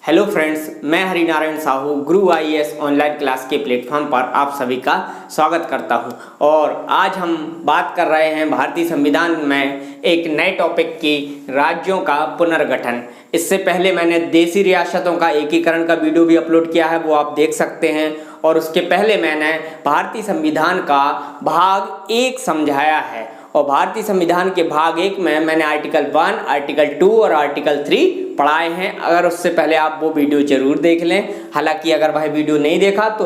Hello friends, मैं हरिनारायण साहू गुरु IAS online class के platform पर आप सभी का स्वागत करता हूं। और आज हम बात कर रहे हैं भारतीय संविधान में एक नए टॉपिक की राज्यों का पुनर्गठन। इससे पहले मैंने देशी रियासतों का एकीकरण का वीडियो भी अपलोड किया है, वो आप देख सकते हैं। और उसके पहले मैंने भारतीय संविधान का भाग 1 समझाया है और भारतीय संविधान के भाग 1 में मैंने आर्टिकल 1, आर्टिकल 2 और आर्टिकल 3 पढ़ाए हैं। अगर उससे पहले आप वो वीडियो जरूर देख लें। हालांकि अगर वह वीडियो नहीं देखा तो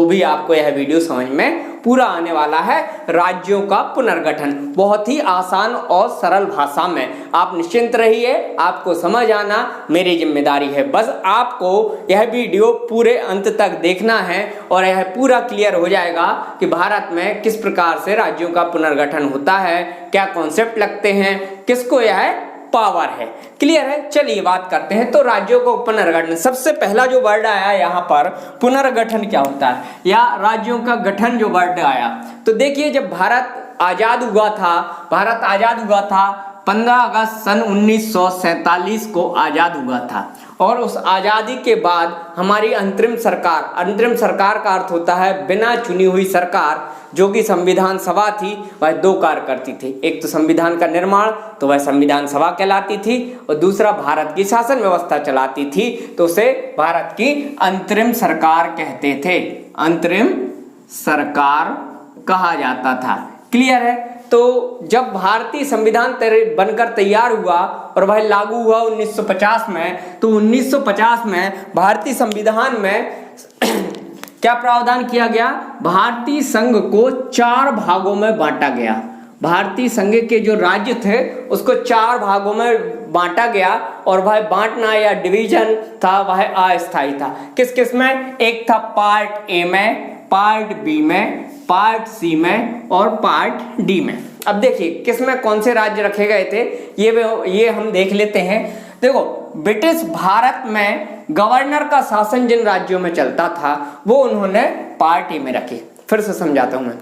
भी आपको यह वीडियो समझ में पूरा आने वाला है। राज्यों का पुनर्गठन बहुत ही आसान और सरल भाषा में, आप निश्चिंत रहिए, आपको समझ आना मेरी जिम्मेदारी है। बस आपको यह वीडियो पूरे अंत तक देखना है और यह पूरा क्लियर हो जाएगा कि भारत में किस प्रकार से राज्यों का पुनर्गठन होता है, क्या कॉन्सेप्ट लगते हैं, किसको यह पावर है। क्लियर है? चलिए बात करते हैं। तो राज्यों को पुनर्गठन, सबसे पहला जो वर्ड आया यहाँ पर पुनर्गठन क्या होता है या राज्यों का गठन जो वर्ड आया, तो देखिए जब भारत आजाद हुआ था 15 अगस्त सन 1947 को आजाद हुआ था। और उस आजादी के बाद हमारी अंतरिम सरकार का अर्थ होता है बिना चुनी हुई सरकार, जो कि संविधान सभा थी, वह 2 कार्य करती थी। एक तो संविधान का निर्माण, तो वह संविधान सभा कहलाती थी, और दूसरा भारत की शासन व्यवस्था चलाती थी, तो उसे भारत की अंतरिम सरकार कहते थे, अंतरिम सरकार कहा जाता था। क्लियर है? तो जब भारतीय संविधान बनकर तैयार हुआ और वह लागू हुआ 1950 में, तो 1950 में भारतीय संविधान में क्या प्रावधान किया गया? भारतीय संघ को 4 भागों में बांटा गया। भारतीय संघ के जो राज्य थे उसको 4 भागों में बांटा गया, और वह बांटना या डिवीजन था वह अस्थायी था। किस किस में? एक था पार्ट ए में, पार्ट बी में, पार्ट सी में और पार्ट डी में। अब देखिए किस में कौन से राज्य रखे गए थे, ये हम देख लेते हैं। देखो, ब्रिटिश भारत में गवर्नर का शासन जिन राज्यों में चलता था वो उन्होंने पार्ट ए में रखे। फिर से समझाता हूं मैं।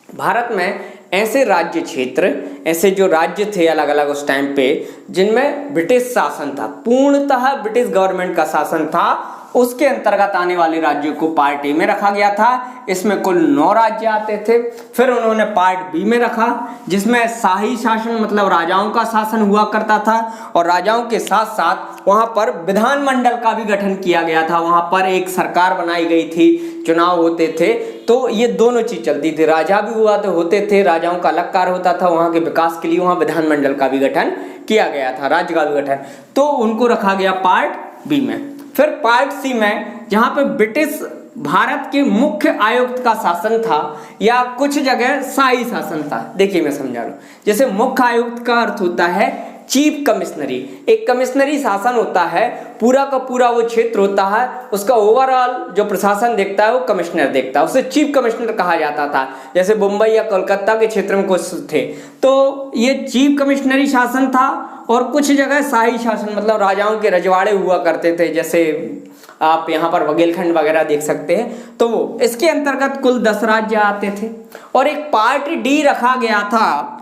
भारत में ऐसे राज्य क्षेत्र, ऐसे जो राज्य थे अलग अलग उस टाइम पे, जिनमें ब्रिटिश शासन था, पूर्णतः ब्रिटिश गवर्नमेंट का शासन था, उसके अंतर्गत आने वाले राज्यों को पार्ट ए में रखा गया था। इसमें कुल 9 राज्य आते थे। फिर उन्होंने पार्ट बी में रखा, जिसमें शाही शासन मतलब राजाओं का शासन हुआ करता था, और राजाओं के साथ साथ वहां पर विधानमंडल का भी गठन किया गया था। वहां पर एक सरकार बनाई गई थी, चुनाव होते थे, तो ये दोनों चीज चलती थी। राजा भी होते थे, राजाओं का अलग कार्य होता था, वहां के विकास के लिए वहां विधानमंडल का भी गठन किया गया था, राज्य का भी गठन। तो उनको रखा गया पार्ट बी में। फिर पार्ट सी में, जहां पे ब्रिटिश भारत के मुख्य आयुक्त का शासन था, या कुछ जगह शाही शासन था। देखिए मैं समझा रहा हूं। जैसे मुख्य आयुक्त का अर्थ होता है चीफ कमिश्नरी, एक कमिश्नरी शासन होता है, पूरा का पूरा वो क्षेत्र होता है, उसका ओवरऑल जो प्रशासन देखता है वो कमिश्नर देखता है, उसे चीफ कमिश्नर कहा जाता था। जैसे मुंबई या कोलकाता के क्षेत्र में कुछ थे, तो ये चीफ कमिश्नरी शासन था। और कुछ जगह शाही शासन मतलब राजाओं के रजवाड़े हुआ करते थे, जैसे आप यहाँ पर बघेलखंड वगैरह देख सकते हैं। तो वो इसके अंतर्गत कुल 10 राज्य आते थे। और एक पार्ट डी रखा गया था,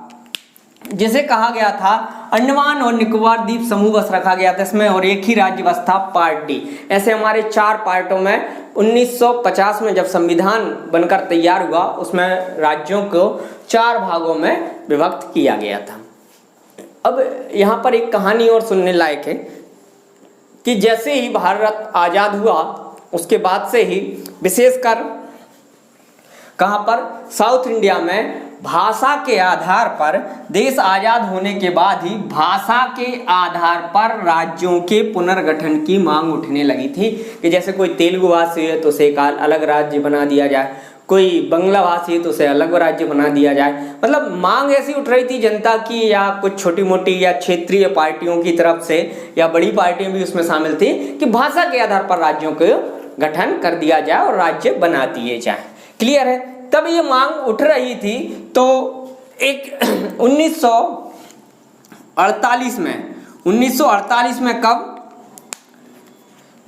जिसे कहा गया था अंडमान और निकोबार द्वीप समूह बस रखा गया था इसमें, और एक ही राज्य बस था पार्ट डी। ऐसे हमारे 4 पार्टों में 1950 में जब संविधान बनकर तैयार हुआ, उसमें राज्यों को 4 भागों में विभक्त किया गया था। अब यहाँ पर एक कहानी और सुनने लायक है कि जैसे ही भारत आजाद हुआ उसके बाद से ही, विशेषकर कहाँ पर, साउथ इंडिया में, भाषा के आधार पर, देश आजाद होने के बाद ही भाषा के आधार पर राज्यों के पुनर्गठन की मांग उठने लगी थी कि जैसे कोई तेलुगु भाषी है तो उसे एक अलग राज्य बना दिया जाए, कोई बंगला भाषी है तो उसे अलग राज्य बना दिया जाए। मतलब मांग ऐसी उठ रही थी जनता की, या कुछ छोटी मोटी या क्षेत्रीय पार्टियों की तरफ से, या बड़ी पार्टियां भी उसमें शामिल थी, कि भाषा के आधार पर राज्यों को गठन कर दिया जाए और राज्य बना दिए जाए। क्लियर है? तब ये मांग उठ रही थी, तो एक 1948 में कब?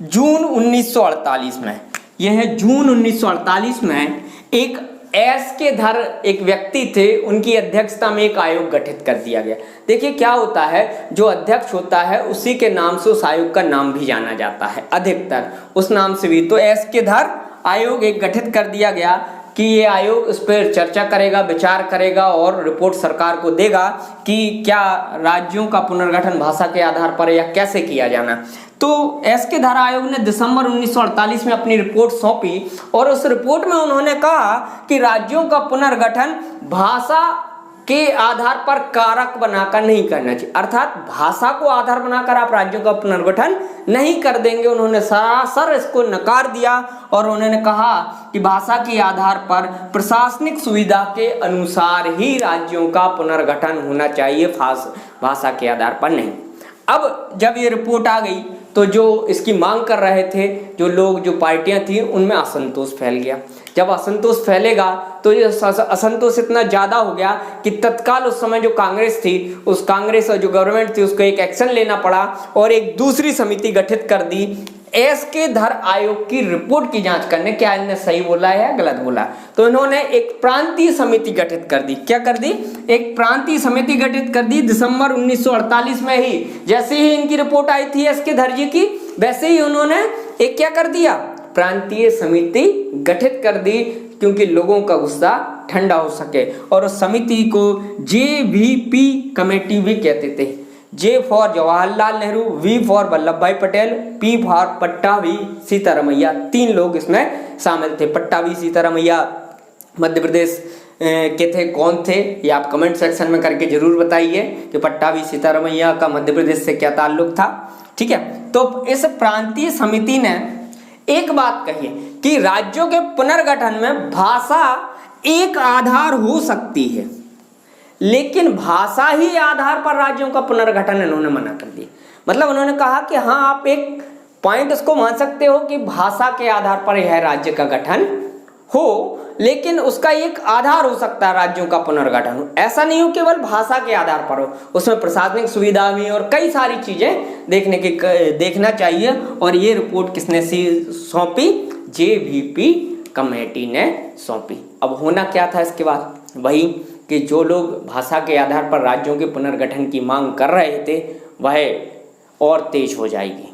जून 1948 में, यह है जून 1948 में एक एस के धर एक व्यक्ति थे, उनकी अध्यक्षता में एक आयोग गठित कर दिया गया। देखिए क्या होता है, जो अध्यक्ष होता है उसी के नाम से उस आयोग का नाम भी जाना जाता है, अधिकतर उस नाम से भी। तो एस के धर आयोग एक गठित कर दिया गया कि ये आयोग इस पर चर्चा करेगा, विचार करेगा और रिपोर्ट सरकार को देगा कि क्या राज्यों का पुनर्गठन भाषा के आधार पर या कैसे किया जाना। तो एस के धर आयोग ने दिसंबर 1948 में अपनी रिपोर्ट सौंपी और उस रिपोर्ट में उन्होंने कहा कि राज्यों का पुनर्गठन भाषा के आधार पर कारक बनाकर नहीं करना चाहिए, अर्थात भाषा को आधार बनाकर आप राज्यों का पुनर्गठन नहीं कर देंगे। उन्होंने सरासर इसको नकार दिया और उन्होंने कहा कि भाषा के आधार पर प्रशासनिक सुविधा के अनुसार ही राज्यों का पुनर्गठन होना चाहिए, भाषा के आधार पर नहीं। अब जब ये रिपोर्ट आ गई तो जो इसकी मांग कर रहे थे जो लोग, जो पार्टियां थी, उनमें असंतोष फैल गया। जब असंतोष फैलेगा तो ये असंतोष इतना ज़्यादा हो गया कि तत्काल उस समय जो कांग्रेस थी, उस कांग्रेस और जो गवर्नमेंट थी, उसको एक एक्शन लेना पड़ा और एक दूसरी समिति गठित कर दी एस के धर आयोग की रिपोर्ट की जांच करने, क्या इन्होंने सही बोला है या गलत बोला। तो इन्होंने एक प्रांतीय समिति गठित कर दी। क्या कर दी? एक प्रांतीय समिति गठित कर दी दिसंबर 1948 में ही। जैसे ही इनकी रिपोर्ट आई थी एस के धर जी की, वैसे ही उन्होंने एक क्या कर दिया, प्रांतीय समिति गठित कर दी, क्योंकि लोगों का गुस्सा ठंडा हो सके। और उस समिति को JVP कमेटी भी कहते थे। J for Jawaharlal Nehru, V for Vallabh भाई पटेल, P फॉर पट्टाभी सीतारमैया, 3 लोग इसमें शामिल थे। पट्टाभी सीतारमैया मध्य प्रदेश के थे, कौन थे ये आप कमेंट सेक्शन में करके जरूर बताइए कि पट्टाभी सीतारमैया का मध्य प्रदेश से क्या ताल्लुक था। ठीक है, तो इस प्रांतीय समिति ने एक बात कही कि राज्यों के पुनर्गठन में भाषा एक आधार हो सकती है, लेकिन भाषा ही आधार पर राज्यों का पुनर्गठन इन्होंने मना कर दिया। मतलब उन्होंने कहा कि हाँ, आप एक पॉइंट उसको मान सकते हो कि भाषा के आधार पर यह राज्य का गठन हो, लेकिन उसका एक आधार हो सकता है राज्यों का पुनर्गठन हो, ऐसा नहीं हो केवल भाषा के आधार पर हो, उसमें प्रशासनिक सुविधा भी और कई सारी चीजें देखना चाहिए। और ये रिपोर्ट किसने सौंपी? JVP कमेटी ने सौंपी। अब होना क्या था इसके बाद? वही कि जो लोग भाषा के आधार पर राज्यों के पुनर्गठन की मांग कर रहे थे वह और तेज हो जाएगी।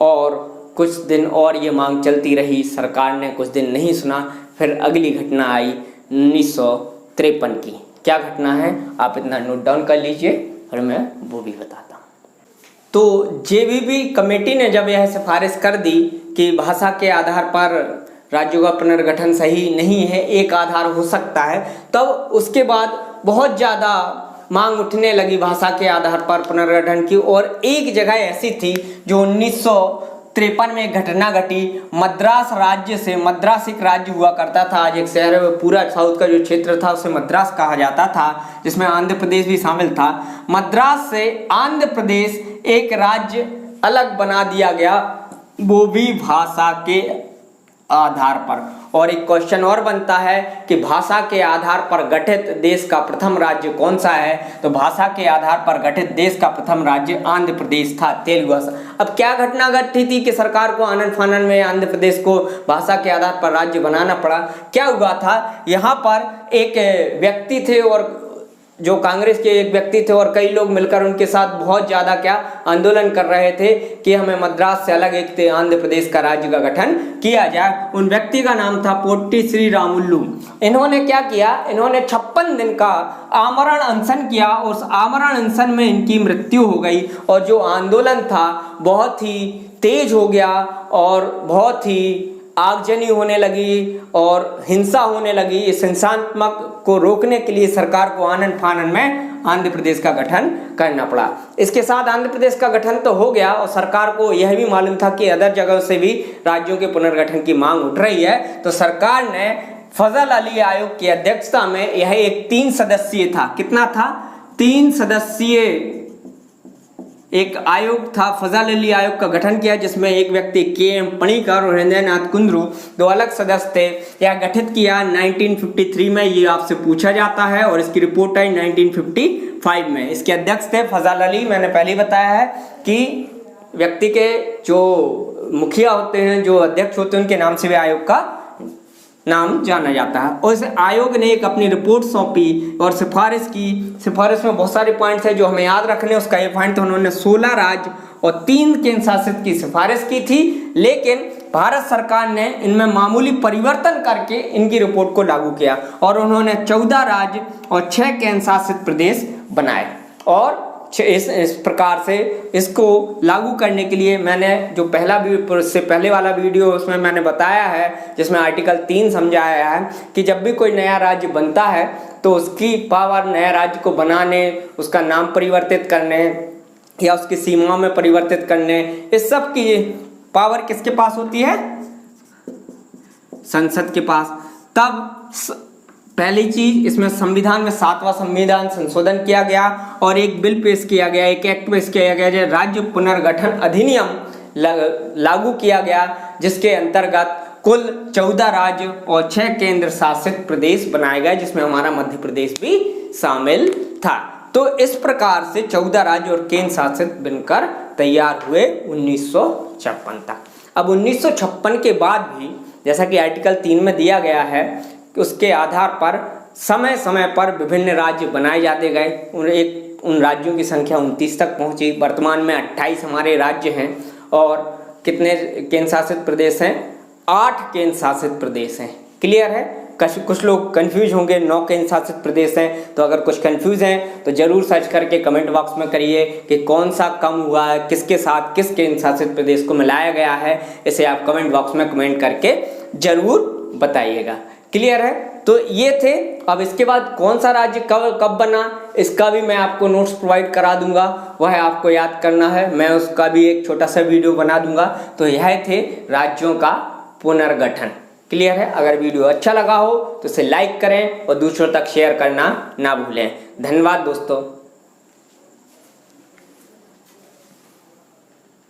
और कुछ दिन और ये मांग चलती रही, सरकार ने कुछ दिन नहीं सुना। फिर अगली घटना आई 1953 की। क्या घटना है आप इतना नोट डाउन कर लीजिए और मैं वो भी बताता हूँ। तो JVP कमेटी ने जब यह सिफारिश कर दी कि भाषा के आधार पर राज्यों का पुनर्गठन सही नहीं है, एक आधार हो सकता है, तब उसके बाद बहुत ज़्यादा मांग उठने लगी भाषा के आधार पर पुनर्गठन की। और एक जगह ऐसी थी जो 1953 में घटना घटी, मद्रास राज्य से, मद्रास एक राज्य हुआ करता था, आज एक शहर है, पूरा साउथ का जो क्षेत्र था उसे मद्रास कहा जाता था, जिसमें आंध्र प्रदेश भी शामिल था। मद्रास से आंध्र प्रदेश एक राज्य अलग बना दिया गया, वो भी भाषा के आधार पर। और एक क्वेश्चन और बनता है कि भाषा के आधार पर गठित देश का प्रथम राज्य कौन सा है? तो भाषा के आधार पर गठित देश का प्रथम राज्य आंध्र प्रदेश था, तेलुगु भाषा। अब क्या घटना घटी थी कि सरकार को आनन फानन में आंध्र प्रदेश को भाषा के आधार पर राज्य बनाना पड़ा? क्या हुआ था, यहाँ पर एक व्यक्ति थे और जो कांग्रेस के एक व्यक्ति थे और कई लोग मिलकर उनके साथ बहुत ज़्यादा क्या आंदोलन कर रहे थे कि हमें मद्रास से अलग एक आंध्र प्रदेश का राज्य का गठन किया जाए। उन व्यक्ति का नाम था पोट्टी श्री रामुलु। इन्होंने क्या किया, इन्होंने 56 दिन का आमरण अनशन किया और उस आमरण अनशन में इनकी मृत्यु हो गई। और जो आंदोलन था बहुत ही तेज हो गया और बहुत ही आगजनी होने लगी और हिंसा होने लगी। इस हिंसात्मक को रोकने के लिए सरकार को आनन फानन में आंध्र प्रदेश का गठन करना पड़ा। इसके साथ आंध्र प्रदेश का गठन तो हो गया और सरकार को यह भी मालूम था कि अदर जगहों से भी राज्यों के पुनर्गठन की मांग उठ रही है। तो सरकार ने फजल अली आयोग की अध्यक्षता में, यह एक 3 सदस्यीय था, कितना था, 3 सदस्यीय एक आयोग था, फजल अली आयोग का गठन किया, जिसमें एक व्यक्ति KM पणिकर और हृदयनाथ कुंद्रू 2 अलग सदस्य थे। यह गठित किया 1953 में, ये आपसे पूछा जाता है, और इसकी रिपोर्ट आई 1955 में। इसके अध्यक्ष थे फजल अली। मैंने पहले ही बताया है कि व्यक्ति के जो मुखिया होते हैं, जो अध्यक्ष होते हैं, उनके नाम से भी आयोग का नाम जाना जाता है। और इस आयोग ने एक अपनी रिपोर्ट सौंपी और सिफारिश की। सिफारिश में बहुत सारे पॉइंट्स हैं जो हमें याद रखने, उसका ये पॉइंट, तो उन्होंने 16 राज्य और 3 केंद्र शासित की सिफारिश की थी, लेकिन भारत सरकार ने इनमें मामूली परिवर्तन करके इनकी रिपोर्ट को लागू किया और उन्होंने 14 राज्य और 6 केंद्र शासित प्रदेश बनाए। और इस प्रकार से इसको लागू करने के लिए मैंने जो से पहले वाला वीडियो उसमें मैंने बताया है, जिसमें आर्टिकल 3 समझाया है कि जब भी कोई नया राज्य बनता है तो उसकी पावर नए राज्य को बनाने, उसका नाम परिवर्तित करने या उसकी सीमाओं में परिवर्तित करने, इस सब की पावर किसके पास होती है? संसद के पास। तब पहली चीज, इसमें संविधान में 7वां संविधान संशोधन किया गया और एक बिल पेश किया गया, एक एक्ट पेश किया गया, जो राज्य पुनर्गठन अधिनियम लागू किया गया, जिसके अंतर्गत कुल 14 राज्य और 6 केंद्र शासित प्रदेश बनाए गए, जिसमें हमारा मध्य प्रदेश भी शामिल था। तो इस प्रकार से 14 राज्य और केंद्र शासित बनकर तैयार हुए 1956 तक। अब 1956 के बाद भी, जैसा कि आर्टिकल 3 में दिया गया है, उसके आधार पर समय समय पर विभिन्न राज्य बनाए जाते गए। उन राज्यों की संख्या 29 तक पहुंची। वर्तमान में 28 हमारे राज्य हैं और कितने केंद्र शासित प्रदेश हैं? 8 केंद्र शासित प्रदेश हैं। क्लियर है? कुछ लोग कंफ्यूज होंगे, 9 केंद्र शासित प्रदेश हैं। तो अगर कुछ कंफ्यूज हैं तो जरूर सर्च करके कमेंट बॉक्स में करिए कि कौन सा कम हुआ है, किसके साथ किस केंद्र शासित प्रदेश को मिलाया गया है। इसे आप कमेंट बॉक्स में कमेंट करके जरूर बताइएगा। क्लियर है? तो ये थे। अब इसके बाद कौन सा राज्य कब बना, इसका भी मैं आपको नोट्स प्रोवाइड करा दूंगा, वह आपको याद करना है। मैं उसका भी एक छोटा सा वीडियो बना दूंगा। तो यह थे राज्यों का पुनर्गठन। क्लियर है? अगर वीडियो अच्छा लगा हो तो इसे लाइक करें और दूसरों तक शेयर करना ना भूलें। धन्यवाद दोस्तों।